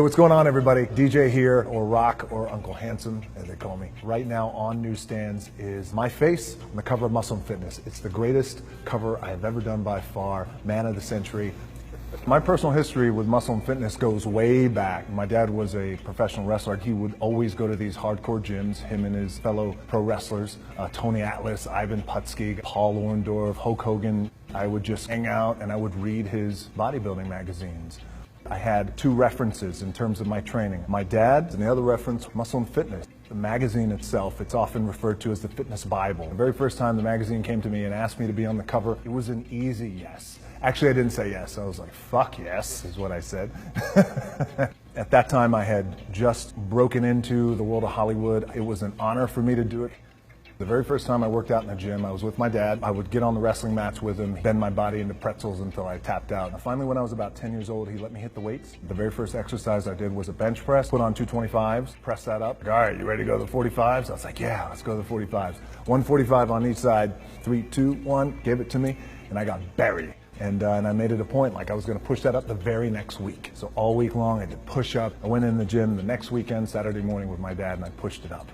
what's going on, everybody? DJ here, or Rock, or Uncle Handsome, as they call me. Right now on newsstands is my face on the cover of Muscle & Fitness. It's the greatest cover I have ever done by far, man of the century. My personal history with Muscle & Fitness goes way back. My dad was a professional wrestler. He would always go to these hardcore gyms, him and his fellow pro wrestlers, Tony Atlas, Ivan Putski, Paul Orndorff, Hulk Hogan. I would just hang out and I would read his bodybuilding magazines. I had two references in terms of my training. My dad, and the other reference, Muscle & Fitness. The magazine itself, it's often referred to as the Fitness Bible. The very first time the magazine came to me and asked me to be on the cover, it was an easy yes. Actually, I didn't say yes. I was like, fuck yes, is what I said. At that time, I had just broken into the world of Hollywood. It was an honor for me to do it. The very first time I worked out in the gym, I was with my dad. I would get on the wrestling mats with him, bend my body into pretzels until I tapped out. Finally, when I was about 10 years old, he let me hit the weights. The very first exercise I did was a bench press, put on 225s, press that up. All right, you ready to go to the 45s? I was like, yeah, let's go to the 45s. 145 on each side, 3, 2, 1, gave it to me, and I got buried. And I made it a point, like I was gonna push that up the very next week. So all week long, I did push up. I went in the gym the next weekend, Saturday morning with my dad, and I pushed it up.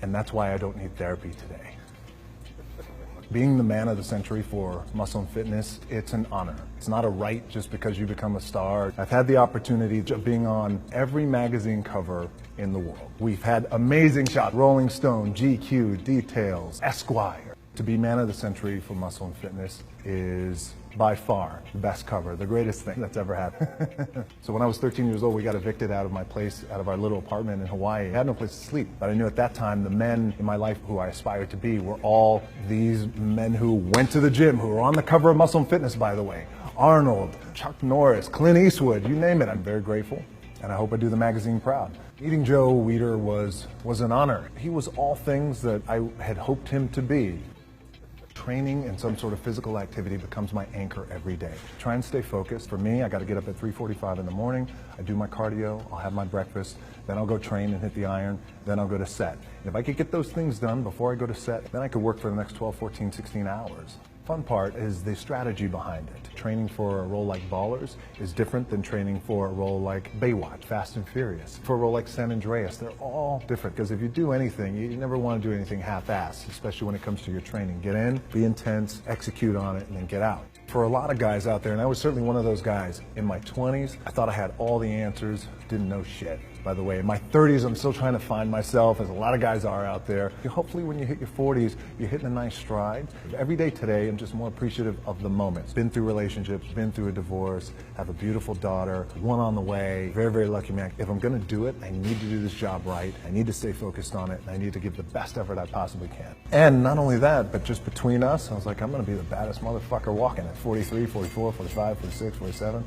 And that's why I don't need therapy today. Being the man of the century for Muscle & Fitness, it's an honor. It's not a right just because you become a star. I've had the opportunity of being on every magazine cover in the world. We've had amazing shots, Rolling Stone, GQ, Details, Esquire. To be man of the century for Muscle & Fitness is by far the best cover, the greatest thing that's ever happened. So when I was 13 years old, we got evicted out of my place, out of our little apartment in Hawaii. I had no place to sleep, but I knew at that time the men in my life who I aspired to be were all these men who went to the gym, who were on the cover of Muscle & Fitness, by the way. Arnold, Chuck Norris, Clint Eastwood, you name it. I'm very grateful, and I hope I do the magazine proud. Meeting Joe Weider was an honor. He was all things that I had hoped him to be. Training and some sort of physical activity becomes my anchor every day. Try and stay focused. For me, I got to get up at 3:45 in the morning. I do my cardio, I'll have my breakfast, then I'll go train and hit the iron, then I'll go to set. And if I could get those things done before I go to set, then I could work for the next 12, 14, 16 hours. Fun part is the strategy behind it. Training for a role like Ballers is different than training for a role like Baywatch, Fast and Furious. For a role like San Andreas, they're all different, because if you do anything, you never want to do anything half-assed, especially when it comes to your training. Get in, be intense, execute on it, and then get out. For a lot of guys out there, and I was certainly one of those guys, in my 20s, I thought I had all the answers, didn't know shit. By the way, in my 30s, I'm still trying to find myself, as a lot of guys are out there. Hopefully when you hit your 40s, you're hitting a nice stride. Every day today, I'm just more appreciative of the moments. Been through relationships, been through a divorce, have a beautiful daughter, one on the way, very, very lucky man. If I'm gonna do it, I need to do this job right. I need to stay focused on it, and I need to give the best effort I possibly can. And not only that, but just between us, I was like, I'm gonna be the baddest motherfucker walking at 43, 44, 45, 46, 47.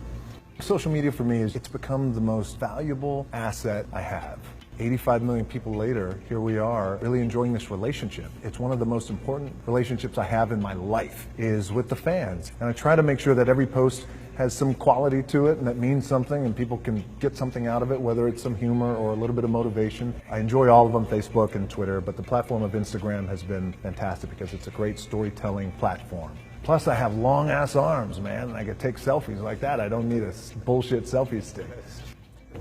Social media for me it's become the most valuable asset I have. 85 million people later, here we are, really enjoying this relationship. It's one of the most important relationships I have in my life, is with the fans. And I try to make sure that every post has some quality to it and that means something and people can get something out of it, whether it's some humor or a little bit of motivation. I enjoy all of them, Facebook and Twitter, but the platform of Instagram has been fantastic because it's a great storytelling platform. Plus, I have long-ass arms, man, and I can take selfies like that. I don't need a bullshit selfie stick.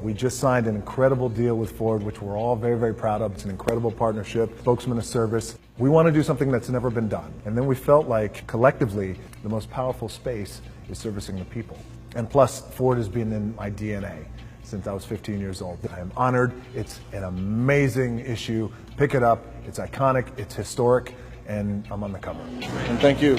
We just signed an incredible deal with Ford, which we're all very, very proud of. It's an incredible partnership, spokesman of service. We want to do something that's never been done. And then we felt like, collectively, the most powerful space is servicing the people. And plus, Ford has been in my DNA since I was 15 years old. I am honored. It's an amazing issue. Pick it up. It's iconic. It's historic. And I'm on the cover. And thank you.